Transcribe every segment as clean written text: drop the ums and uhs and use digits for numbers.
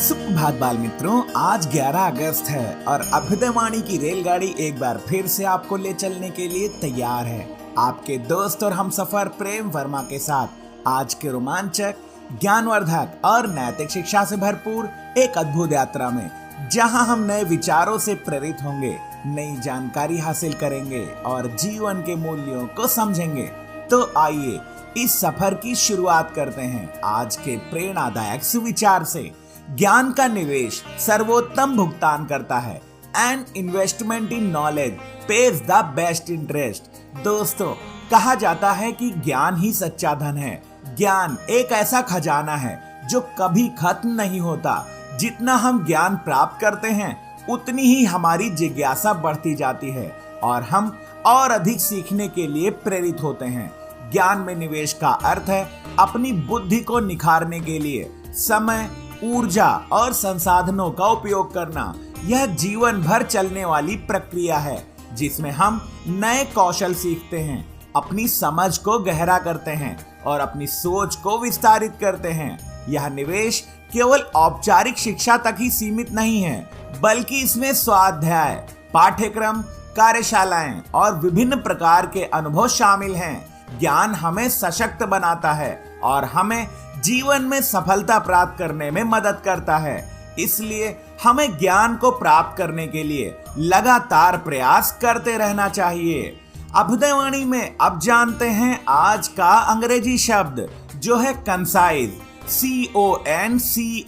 सुप्रभात बाल मित्रों, आज 11 अगस्त है और अभ्युदयवाणी की रेलगाड़ी एक बार फिर से आपको ले चलने के लिए तैयार है। आपके दोस्त और हमसफर प्रेम वर्मा के साथ आज के रोमांचक, ज्ञानवर्धक और नैतिक शिक्षा से भरपूर एक अद्भुत यात्रा में, जहां हम नए विचारों से प्रेरित होंगे, नई जानकारी हासिल करेंगे और जीवन के मूल्यों को समझेंगे। तो आइए इस सफर की शुरुआत करते हैं आज के प्रेरणादायक सुविचार से। ज्ञान का निवेश सर्वोत्तम भुगतान करता है। An investment in knowledge page the best interest. दोस्तों, कहा जाता है कि ज्ञान ही सच्चा धन है। ज्ञान एक ऐसा खजाना है जो कभी खत्म नहीं होता। जितना हम ज्ञान प्राप्त करते हैं, उतनी ही हमारी जिज्ञासा बढ़ती जाती है और हम और अधिक सीखने के लिए प्रेरित होते हैं। ज्ञान में निवेश का अर्थ है अपनी बुद्धि को निखारने के लिए समय, ऊर्जा और संसाधनों का उपयोग करना। यह जीवन भर चलने वाली प्रक्रिया है जिसमें हम नए कौशल सीखते हैं, अपनी समझ को गहरा करते हैं और अपनी सोच को विस्तारित करते हैं। यह निवेश केवल औपचारिक शिक्षा तक ही सीमित नहीं है, बल्कि इसमें स्वाध्याय, पाठ्यक्रम, कार्यशालाएं और विभिन्न प्रकार के अनुभव शामिल हैं। ज्ञान हमें सशक्त बनाता है और हमें जीवन में सफलता प्राप्त करने में मदद करता है। इसलिए हमें ज्ञान को प्राप्त करने के लिए लगातार प्रयास करते रहना चाहिए। अभ्युदयवाणी में अब जानते हैं आज का अंग्रेजी शब्द, जो है कंसाइज। CONCISE।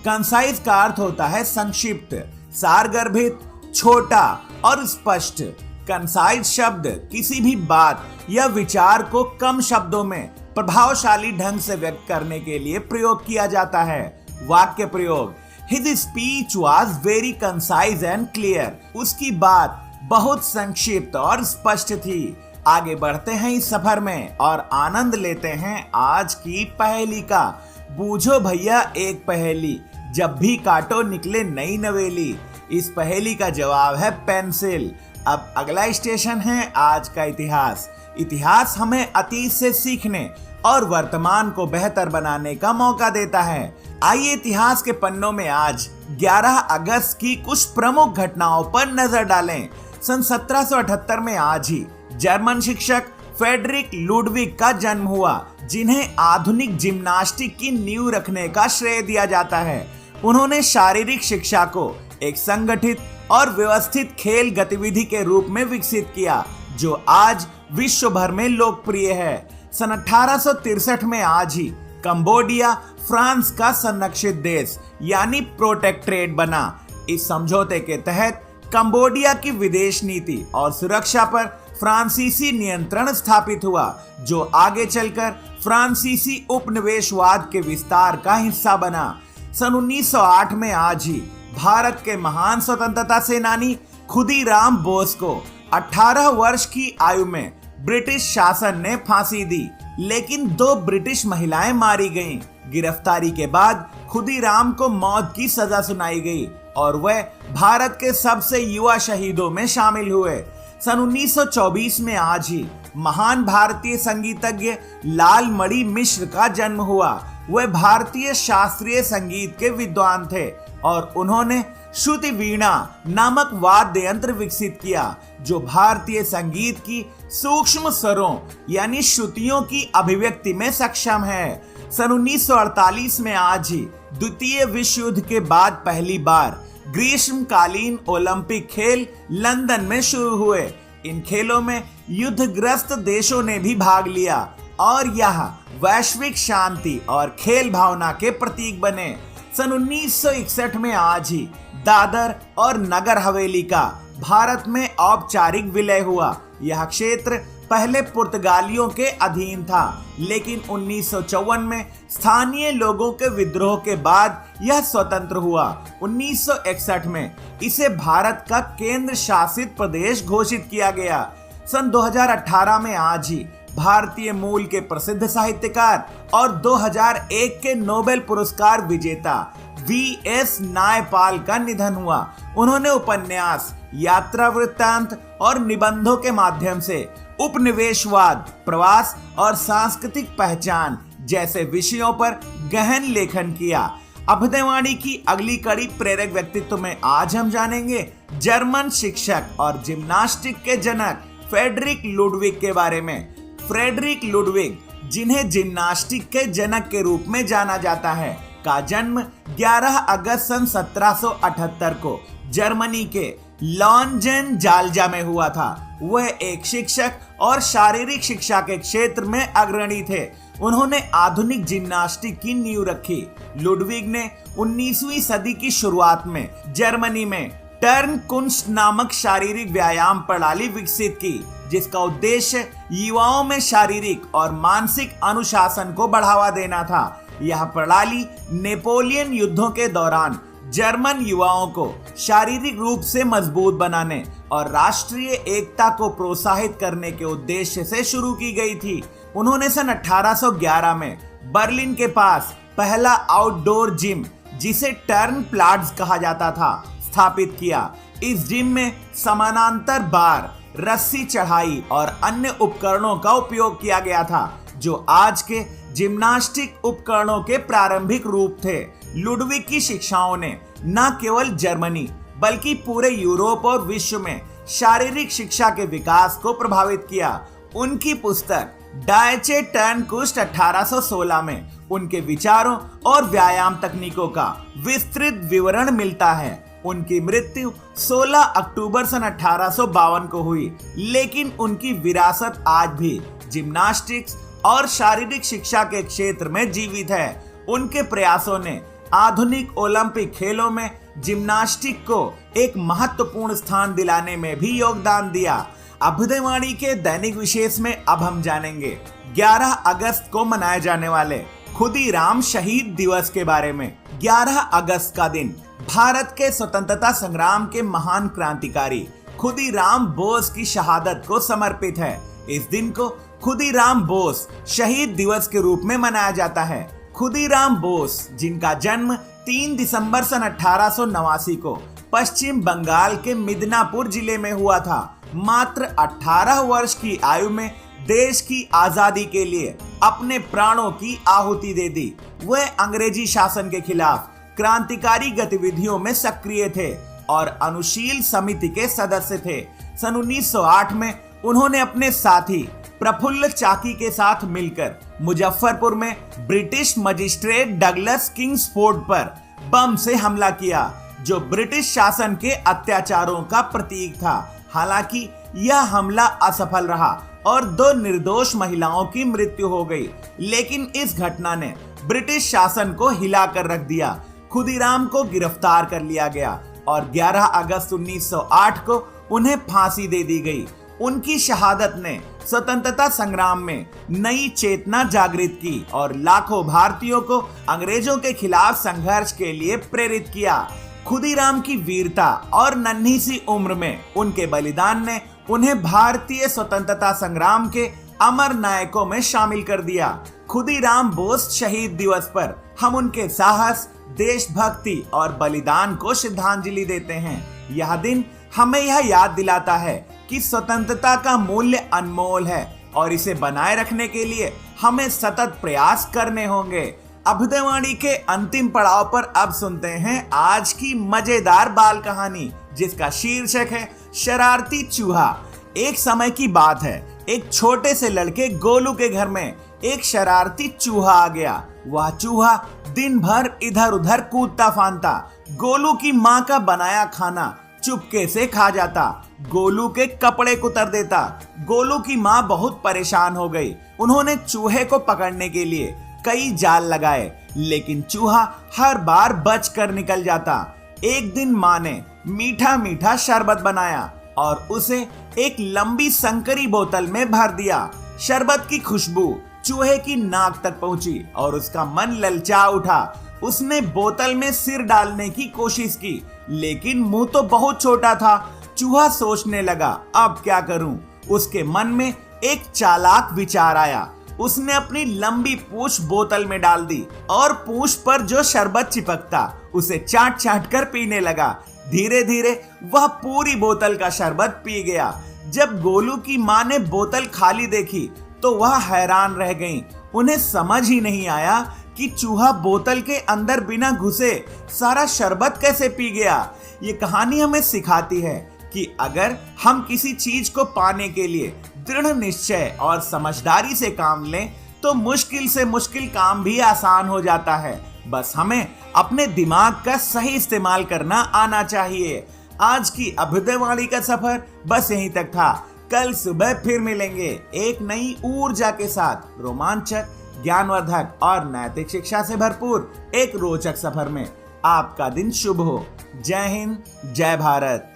कंसाइज का अर्थ होता है संक्षिप्त, सारगर्भित, छोटा और स्पष्ट। कंसाइज शब्द किसी भी बात या विचार को कम शब्दों में प्रभावशाली ढंग से व्यक्त करने के लिए प्रयोग किया जाता है। वाक्य प्रयोग: His speech was very concise and clear। उसकी बात बहुत संक्षिप्त और स्पष्ट थी। आगे बढ़ते हैं इस सफर में और आनंद लेते हैं आज की पहेली का। बूझो भैया एक पहेली, जब भी काटो निकले नई नवेली। इस पहेली का जवाब है पेंसिल। अब अगला स्टेशन है आज का इतिहास। इतिहास हमें अतीत से सीखने और वर्तमान को बेहतर बनाने का मौका देता है। आइए इतिहास के पन्नों में आज 11 अगस्त की कुछ प्रमुख घटनाओं पर नजर डालें। सन 1778 में आज ही जर्मन शिक्षक फ्रेडरिक लुडविग का जन्म हुआ, जिन्हें आधुनिक जिम्नास्टिक की नींव रखने का श्रेय दिया जाता है। उन्होंने शारीरिक शिक्षा को एक संगठित और व्यवस्थित खेल गतिविधि के रूप में विकसित किया, जो आज विश्व भर में लोकप्रिय है। सन 1863 में आज ही कंबोडिया फ्रांस का संरक्षित देश यानी प्रोटेक्टरेट बना। इस समझौते के तहत कंबोडिया की विदेश नीति और सुरक्षा पर फ्रांसीसी नियंत्रण स्थापित हुआ, जो आगे चलकर फ्रांसीसी उपनिवेशवाद के विस्तार का हिस्सा बना। सन 1908 में आज ही भारत के महान स्वतंत्रता सेनानी खुदीराम बोस को 18 वर्ष की आयु में ब्रिटिश शासन ने फांसी दी, लेकिन 2 ब्रिटिश महिलाएं मारी गईं। गिरफ्तारी के बाद खुदीराम को मौत की सजा सुनाई गई और वह भारत के सबसे युवा शहीदों में शामिल हुए। सन 1924 में आज ही महान भारतीय संगीतज्ञ लालमणि मिश्र का जन्म हुआ। वह भारतीय शास्त्रीय संगीत के विद्वान थे और उन्होंने श्रुति वीणा नामक वाद्य यंत्र विकसित किया, जो भारतीय संगीत की सूक्ष्म स्वरों यानी श्रुतियों की अभिव्यक्ति में सक्षम है। सन 1948 में आज ही द्वितीय विश्व युद्ध के बाद पहली बार ग्रीष्मकालीन ओलंपिक खेल लंदन में शुरू हुए। इन खेलों में युद्धग्रस्त देशों ने भी भाग लिया और यह वैश्विक शांति और खेल भावना के प्रतीक बने। सन 1961 में आज ही दादर और नगर हवेली का भारत में औपचारिक विलय हुआ। यह क्षेत्र पहले पुर्तगालियों के अधीन था, लेकिन 1954 में स्थानीय लोगों के विद्रोह के बाद यह स्वतंत्र हुआ। 1961 में इसे भारत का केंद्र शासित प्रदेश घोषित किया गया। सन 2018 में आज ही भारतीय मूल के प्रसिद्ध साहित्यकार और 2001 के नोबेल पुरस्कार विजेता V.S. नायपाल का निधन हुआ। उन्होंने उपन्यास, यात्रा वृत्तांत और निबंधों के माध्यम से उपनिवेशवाद, प्रवास और सांस्कृतिक पहचान जैसे विषयों पर गहन लेखन किया। अभ्युदयवाणी की अगली कड़ी प्रेरक व्यक्तित्व में आज हम जानेंगे जर्मन शिक्षक और जिम्नास्टिक के जनक फ्रेडरिक लुडविग के बारे में। फ्रेडरिक लुडविग, जिन्हें जिम्नास्टिक के जनक के रूप में जाना जाता है, का जन्म 11 अगस्त सन 1778 को जर्मनी के लॉन्जेन-जाल्जा में हुआ था। वह एक शिक्षक और शारीरिक शिक्षा के क्षेत्र में अग्रणी थे। उन्होंने आधुनिक जिम्नास्टिक की नींव रखी। लुडविग ने 19वीं सदी की शुरुआत में जर्मनी में टर्नकुंस्ट नामक शारीरिक व्यायाम प्रणाली विकसित की, जिसका उद्देश्य युवाओं में शारीरिक और मानसिक अनुशासन को बढ़ावा देना था। यह प्रणाली नेपोलियन युद्धों के दौरान जर्मन युवाओं को शारीरिक रूप से मजबूत बनाने और राष्ट्रीय एकता को प्रोत्साहित करने के उद्देश्य से शुरू की गई थी। उन्होंने सन 1811 में बर्लिन के पास पहला आउटडोर जिम, जिसे टर्न प्लाट्स कहा जाता था, स्थापित किया। इस जिम में समानांतर बार, रस्सी चढ़ाई और अन्य उपकरणों का उपयोग किया गया था, जो आज के जिम्नास्टिक उपकरणों के प्रारंभिक रूप थे। लुडविग की शिक्षाओं ने न केवल जर्मनी बल्कि पूरे यूरोप और विश्व में शारीरिक शिक्षा के विकास को प्रभावित किया। उनकी पुस्तक डायचे टर्नकुस्ट 1816 में उनके विचारों और व्यायाम तकनीकों का विस्तृत विवरण मिलता है। उनकी मृत्यु 16 अक्टूबर सन 1852 को हुई, लेकिन उनकी विरासत आज भी जिम्नास्टिक्स और शारीरिक शिक्षा के क्षेत्र में जीवित है। उनके प्रयासों ने आधुनिक ओलंपिक खेलों में जिम्नास्टिक को एक महत्वपूर्ण स्थान दिलाने में भी योगदान दिया। अभ्युदयवाणी के दैनिक विशेष में अब हम जानेंगे 11 अगस्त को मनाए जाने वाले खुदीराम शहीद दिवस के बारे में। 11 अगस्त का दिन भारत के स्वतंत्रता संग्राम के महान क्रांतिकारी खुदीराम बोस की शहादत को समर्पित है। इस दिन को खुदीराम बोस शहीद दिवस के रूप में मनाया जाता है। खुदीराम बोस, जिनका जन्म 3 दिसंबर सन 1889 को पश्चिम बंगाल के मिदनापुर जिले में हुआ था, मात्र 18 वर्ष की आयु में देश की आजादी के लिए अपने प्राणों की आहुति दे दी। वह अंग्रेजी शासन के खिलाफ क्रांतिकारी गतिविधियों में सक्रिय थे और अनुशील समिति के सदस्य थे। सन 1908 में उन्होंने अपने साथी प्रफुल्ल चाकी के साथ मिलकर मुजफ्फरपुर में ब्रिटिश मजिस्ट्रेट डगलस किंग्सफोर्ड पर बम से हमला किया, जो ब्रिटिश शासन के अत्याचारों का प्रतीक था। हालांकि यह हमला असफल रहा और 2 निर्दोष महिलाओं की मृत्यु हो गई, लेकिन इस घटना ने ब्रिटिश शासन को हिलाकर रख दिया। खुदीराम को गिरफ्तार कर लिया गया और 11 अगस्त 1908 को उन्हें फांसी दे दी गई। उनकी शहादत ने स्वतंत्रता संग्राम में नई चेतना जागृत की और लाखों भारतीयों को अंग्रेजों के खिलाफ संघर्ष के लिए प्रेरित किया। खुदीराम की वीरता और नन्ही सी उम्र में उनके बलिदान ने उन्हें भारतीय स्वतंत्रता संग्राम के अमर नायकों में शामिल कर दिया। खुदीराम बोस शहीद दिवस पर हम उनके साहस, देशभक्ति और बलिदान को श्रद्धांजलि देते हैं। यह दिन हमें यह याद दिलाता है कि स्वतंत्रता का मूल्य अनमोल है और इसे बनाए रखने के लिए हमें सतत प्रयास करने होंगे। अभ्युदयवाणी के अंतिम पड़ाव पर अब सुनते हैं आज की मजेदार बाल कहानी, जिसका शीर्षक है शरारती चूहा। एक समय की बात है, एक छोटे से लड़के गोलू के घर में एक शरारती चूहा आ गया। वह चूहा दिन भर इधर उधर कूदता फांदता, गोलू की माँ का बनाया खाना चुपके से खा जाता, गोलू के कपड़े कुतर देता। गोलू की माँ बहुत परेशान हो गई। उन्होंने चूहे को पकड़ने के लिए कई जाल लगाए, लेकिन चूहा हर बार बचकर निकल जाता। एक दिन माँ ने मीठा मीठा शरबत बनाया और उसे एक लंबी संकरी बोतल में भर दिया। शरबत की खुशबू चूहे की नाक तक पहुंची और उसका मन ललचा उठा। उसने बोतल में सिर डालने की कोशिश की, लेकिन मुंह तो बहुत छोटा था। चूहा सोचने लगा, अब क्या करूं? उसके मन में एक चालाक विचार आया। उसने अपनी लंबी पूंछ बोतल में डाल दी और पूंछ पर जो शरबत चिपकता उसे चाट चाट कर पीने लगा। धीरे धीरे वह पूरी बोतल का शरबत पी गया। जब गोलू की माँ ने बोतल खाली देखी तो वह हैरान रह गईं। उन्हें समझ ही नहीं आया कि चूहा बोतल के अंदर बिना घुसे सारा शरबत कैसे पी गया। ये कहानी हमें सिखाती है कि अगर हम किसी चीज को पाने के लिए दृढ़ निश्चय और समझदारी से काम लें तो मुश्किल से मुश्किल काम भी आसान हो जाता है। बस हमें अपने दिमाग का सही इस्तेमाल करना आना चाहिए। आज की अभ्युदयवाणी का सफर बस यहीं तक था। कल सुबह फिर मिलेंगे एक नई ऊर्जा के साथ, रोमांचक, ज्ञानवर्धक और नैतिक शिक्षा से भरपूर एक रोचक सफर में। आपका दिन शुभ हो। जय हिंद, जय भारत।